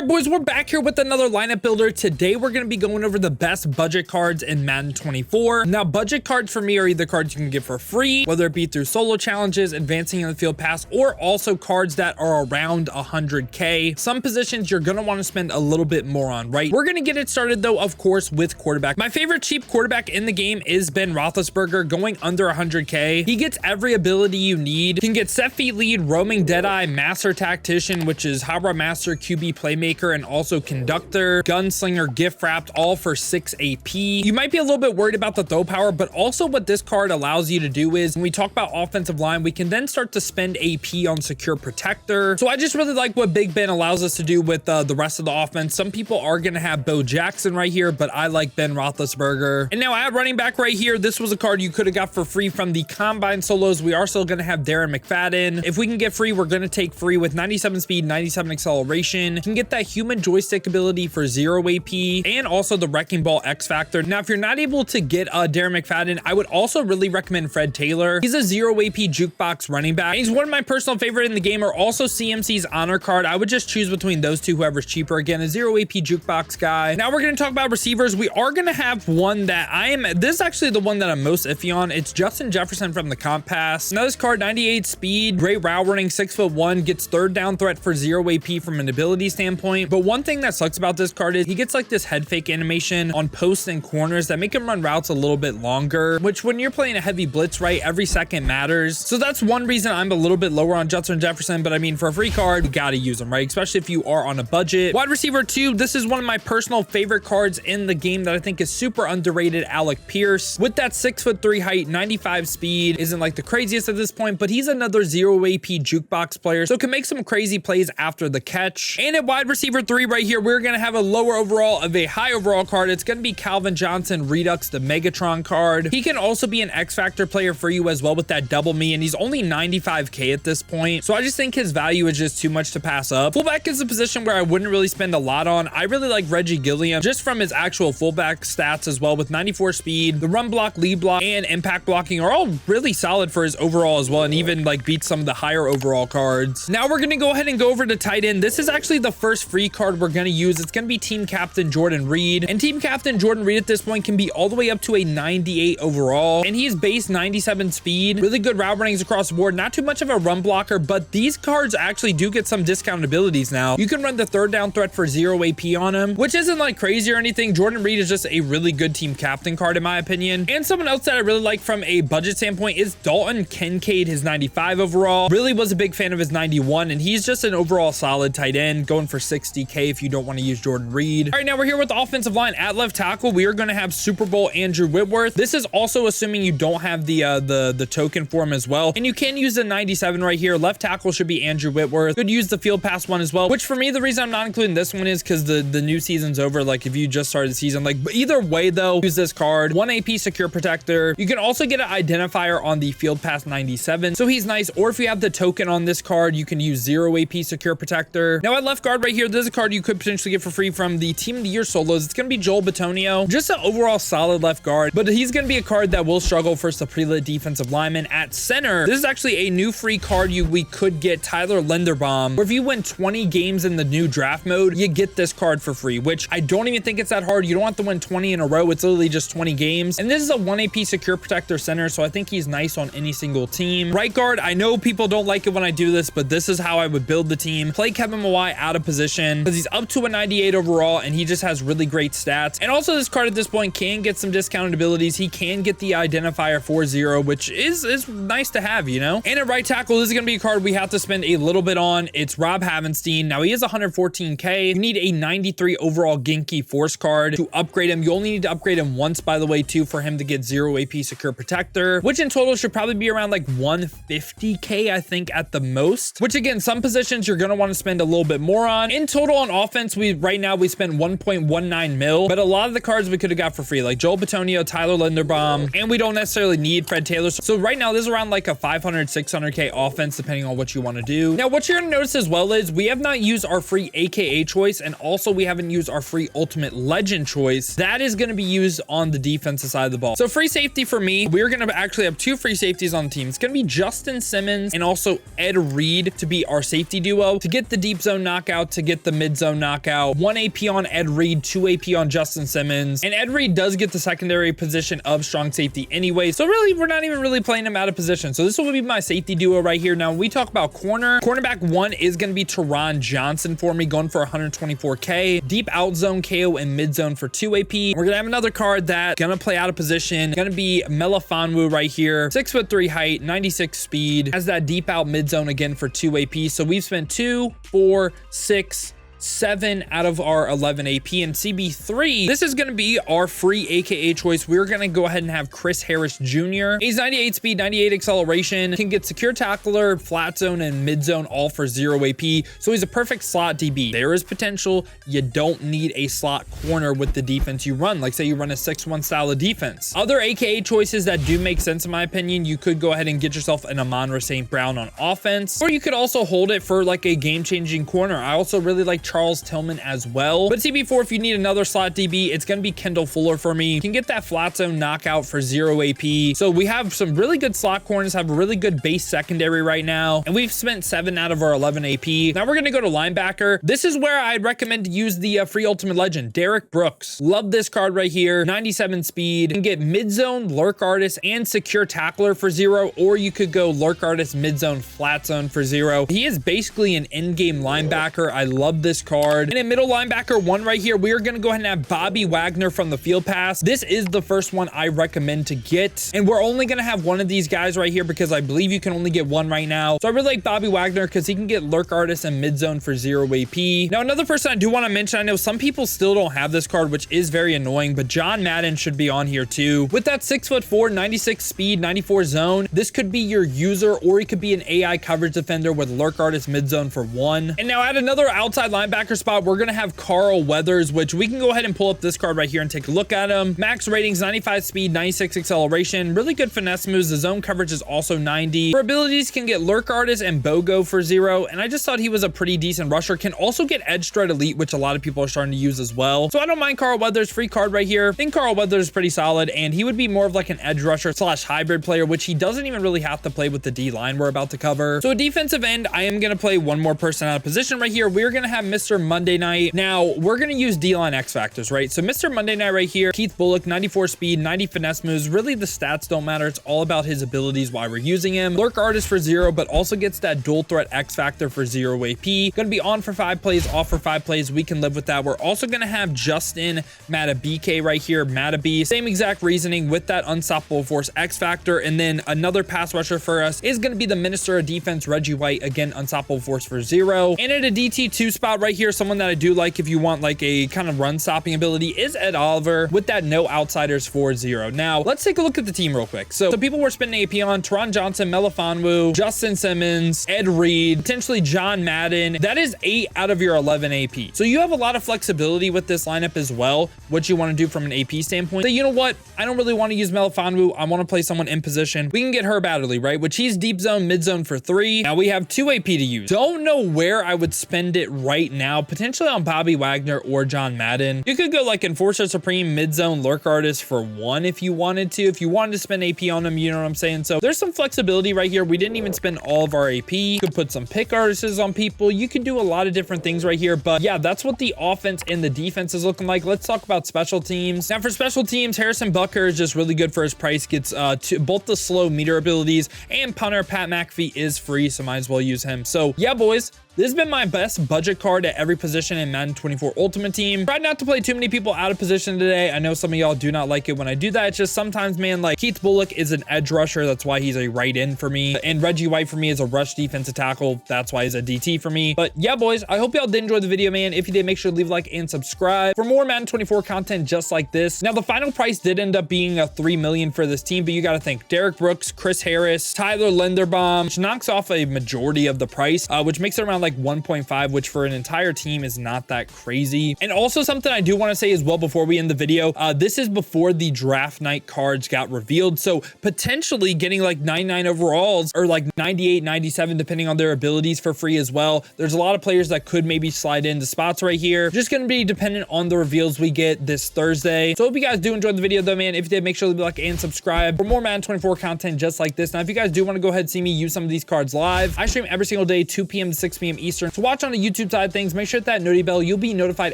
right, boys, we're back here with another lineup builder. Today, we're going to be going over the best budget cards in Madden 24. Now, budget cards for me are either cards you can get for free, whether it be through solo challenges, advancing in the field pass, or also cards that are around 100K. Some positions you're going to want to spend a little bit more on, right? We're going to get it started, though, of course, with quarterback. My favorite cheap quarterback in the game is Ben Roethlisberger, going under 100K. He gets every ability you need. Can get set feet lead, roaming deadeye, master tactician, which is hot rod master, QB playmaker, and also conductor, gunslinger, gift wrapped, all for 6 AP. You might be a little bit worried about the throw power, but also what this card allows you to do is when we talk about offensive line, we can then start to spend AP on secure protector. So I just really like what Big Ben allows us to do with the rest of the offense. Some people are going to have Bo Jackson right here, but I like Ben Roethlisberger. And now at running back right here, this was a card you could have got for free from the combine solos. We are still going to have Darren McFadden. If we can get free, we're going to take free with 97 speed, 97 acceleration. Can get that human joystick ability for 0 AP and also the wrecking ball X factor. Now, if you're not able to get Darren McFadden, I would also really recommend Fred Taylor. He's a 0 AP jukebox running back. He's one of my personal favorite in the game, or also CMC's honor card. I would just choose between those two, whoever's cheaper. Again, a 0 AP jukebox guy. Now we're going to talk about receivers. We are going to have one that this is actually the one that I'm most iffy on. It's Justin Jefferson from the comp pass. Now this card, 98 speed, great route running, 6'1", gets third down threat for 0 AP from an ability standpoint. But one thing that sucks about this card is he gets like this head fake animation on posts and corners that make him run routes a little bit longer, which when you're playing a heavy blitz, right, every second matters. So that's one reason I'm a little bit lower on Justin Jefferson, but I mean, for a free card, you gotta use him, right? Especially if you are on a budget. Wide receiver 2, this is one of my personal favorite cards in the game that I think is super underrated, Alec Pierce. With that 6'3" height, 95 speed, isn't like the craziest at this point, but he's another 0 AP jukebox player, so can make some crazy plays after the catch. And at wide receiver 3 right here, we're gonna have a lower overall of a high overall card. It's gonna be Calvin Johnson Redux, the Megatron card. He can also be an X Factor player for you as well with that double me, and he's only 95K at this point. So I just think his value is just too much to pass up. Fullback is a position where I wouldn't really spend a lot on. I really like Reggie Gilliam just from his actual fullback stats as well, with 94 speed. The run block, lead block, and impact blocking are all really solid for his overall as well, and even like beats some of the higher overall cards. Now we're gonna go ahead and go over to tight end. This is actually the first free card we're gonna use. It's gonna be team captain Jordan Reed, and team captain Jordan Reed at this point can be all the way up to a 98 overall, and he's base 97 speed, really good route runnings across the board, not too much of a run blocker, but these cards actually do get some discount abilities now. You can run the third down threat for 0 AP on him, which isn't like crazy or anything. Jordan Reed is just a really good team captain card in my opinion. And someone else that I really like from a budget standpoint is Dalton Kincaid, his 95 overall. Really was a big fan of his 91, and he's just an overall solid tight end, going for 60K if you don't want to use Jordan Reed. All right, now we're here with the offensive line. At left tackle, we are going to have Super Bowl Andrew Whitworth. This is also assuming you don't have the token for him as well, and you can use the 97 right here. Left tackle should be Andrew Whitworth. Could use the field pass one as well, which for me, the reason I'm not including this one is because the new season's over. Like if you just started the season, like, but either way though, use this card. 1 AP secure protector. You can also get an identifier on the field pass 97, so he's nice. Or if you have the token on this card, you can use 0 AP secure protector. Now at left guard right here, there's a card you could potentially get for free from the team of the year solos. It's going to be Joel Bitonio, just an overall solid left guard, but he's going to be a card that will struggle for the pre-lit defensive lineman. At center, this is actually a new free card we could get, Tyler Linderbaum, where if you win 20 games in the new draft mode, you get this card for free, which I don't even think it's that hard. You don't have to win 20 in a row. It's literally just 20 games. And this is a 1 AP secure protector center, so I think he's nice on any single team. Right guard, I know people don't like it when I do this, but this is how I would build the team. Play Kevin Mawai out of position because he's up to a 98 overall, and he just has really great stats. And also this card at this point can get some discounted abilities. He can get the identifier 4-0, which is nice to have, you know? And at right tackle, this is going to be a card we have to spend a little bit on. It's Rob Havenstein. Now he is 114K. You need a 93 overall Genki Force card to upgrade him. You only need to upgrade him once, by the way, too, for him to get 0 AP secure protector, which in total should probably be around like 150K, I think, at the most, which again, some positions you're going to want to spend a little bit more on. In total on offense, right now we spend 1.19 mil, but a lot of the cards we could have got for free, like Joel Bitonio, Tyler Linderbaum, and we don't necessarily need Fred Taylor. So right now, this is around like a 500, 600K offense, depending on what you want to do. Now, what you're going to notice as well is we have not used our free AKA choice, and also we haven't used our free Ultimate Legend choice. That is going to be used on the defensive side of the ball. So free safety for me, we're going to actually have 2 free safeties on the team. It's going to be Justin Simmons and also Ed Reed to be our safety duo, to get the deep zone knockout, to get get the mid-zone knockout, 1 AP on Ed Reed, 2 AP on Justin Simmons. And Ed Reed does get the secondary position of strong safety anyway. So really, we're not even really playing him out of position. So this will be my safety duo right here. Now, when we talk about cornerback 1 is going to be Teron Johnson for me, going for 124K. Deep out zone KO and mid zone for 2 AP. We're going to have another card that's going to play out of position. Going to be Melifonwu right here. 6'3" height, 96 speed. Has that deep out mid zone again for 2 AP. So we've spent 2, 4, 6, 7 out of our 11 AP. And CB3, this is going to be our free AKA choice. We're going to go ahead and have Chris Harris Jr. He's 98 speed, 98 acceleration, can get secure tackler, flat zone, and mid zone all for 0 AP. So he's a perfect slot DB. There is potential. You don't need a slot corner with the defense you run. Like say you run a 6-1 style of defense. Other AKA choices that do make sense in my opinion, you could go ahead and get yourself an Amon-Ra St. Brown on offense, or you could also hold it for like a game-changing corner. I also really like Charles Tillman as well. But CB4, if you need another slot DB, it's going to be Kendall Fuller for me. You can get that flat zone knockout for 0 AP. So we have some really good slot corners, have a really good base secondary right now. And we've spent 7 out of our 11 AP. Now we're going to go to linebacker. This is where I'd recommend to use the free ultimate legend, Derek Brooks. Love this card right here. 97 speed. You can get mid zone, lurk artist, and secure tackler for 0. Or you could go lurk artist, mid zone, flat zone for 0. He is basically an in-game linebacker. I love this card. And in middle linebacker 1 right here, we are going to go ahead and have Bobby Wagner from the field pass. This is the first one I recommend to get. And we're only going to have one of these guys right here because I believe you can only get one right now. So I really like Bobby Wagner because he can get lurk artist and mid zone for 0 AP. Now, another person I do want to mention, I know some people still don't have this card, which is very annoying, but John Madden should be on here too. With that 6'4", 96 speed, 94 zone, this could be your user, or he could be an AI coverage defender with lurk artist mid zone for 1. And now at another outside linebacker spot, we're going to have Carl Weathers, which we can go ahead and pull up this card right here and take a look at him. Max ratings, 95 speed, 96 acceleration, really good finesse moves. The zone coverage is also 90. For abilities, can get lurk artist and BOGO for 0. And I just thought he was a pretty decent rusher. Can also get edge strut elite, which a lot of people are starting to use as well. So I don't mind Carl Weathers, free card right here. I think Carl Weathers is pretty solid, and he would be more of like an edge rusher / hybrid player, which he doesn't even really have to play with the D line we're about to cover. So a defensive end, I am going to play one more person out of position right here. We're going to have Mr. Monday Night. Now we're going to use D-line X factors, right? So Mr. Monday Night right here, Keith Bullock, 94 speed, 90 finesse moves. Really the stats don't matter. It's all about his abilities while we're using him. Lurk artist for 0, but also gets that dual threat X factor for 0 AP. Going to be on for 5 plays, off for 5 plays. We can live with that. We're also going to have Justin Matabike right here, Matabee. Same exact reasoning with that unstoppable force X factor. And then another pass rusher for us is going to be the Minister of Defense, Reggie White. Again, unstoppable force for 0. And at a DT2 spot right here, someone that I do like if you want like a kind of run stopping ability is Ed Oliver with that no outsiders for 0. Now let's take a look at the team real quick. So people were spending AP on Teron Johnson, Melifonwu, Justin Simmons, Ed Reed, potentially John Madden. That is 8 out of your 11 AP. So you have a lot of flexibility with this lineup as well, what you want to do from an AP standpoint. So you know what? I don't really want to use Melifonwu. I want to play someone in position. We can get Herb Adderley, right? Which he's deep zone, mid zone for 3. Now we have 2 AP to use. Don't know where I would spend it right now, potentially on Bobby Wagner or John Madden. You could go like Enforcer Supreme, mid zone, lurk artist for 1 if you wanted to. If you wanted to spend AP on them, you know what I'm saying? So there's some flexibility right here. We didn't even spend all of our AP. You could put some pick artists on people. You can do a lot of different things right here. But yeah, that's what the offense and the defense is looking like. Let's talk about special teams. Now for special teams, Harrison Butker is just really good for his price. Gets both the slow meter abilities, and punter Pat McAfee is free, so might as well use him. So yeah, boys, this has been my best budget card at every position in Madden 24 Ultimate Team. Tried not to play too many people out of position today. I know some of y'all do not like it when I do that. It's just sometimes, man, like Keith Bullock is an edge rusher. That's why he's a right end for me. And Reggie White for me is a rush defensive tackle. That's why he's a DT for me. But yeah, boys, I hope y'all did enjoy the video, man. If you did, make sure to leave a like and subscribe for more Madden 24 content just like this. Now, the final price did end up being a $3 million for this team, but you got to think Derek Brooks, Chris Harris, Tyler Linderbaum, which knocks off a majority of the price, which makes it around like 1.5, which for an entire team is not that crazy. And also something I do want to say as well before we end the video, this is before the draft night cards got revealed. So potentially getting like 99 overalls or like 98, 97, depending on their abilities for free as well. There's a lot of players that could maybe slide into spots right here. Just going to be dependent on the reveals we get this Thursday. So I hope you guys do enjoy the video though, man. If you did, make sure to leave a like and subscribe for more Madden 24 content just like this. Now, if you guys do want to go ahead and see me use some of these cards live, I stream every single day, 2 p.m. to 6 p.m. p.m. Eastern. So watch on the YouTube side of things. Make sure to hit that noti bell. You'll be notified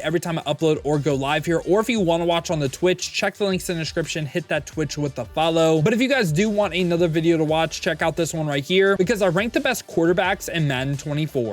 every time I upload or go live here. Or if you want to watch on the Twitch, check the links in the description. Hit that Twitch with the follow. But if you guys do want another video to watch, check out this one right here because I ranked the best quarterbacks in Madden 24.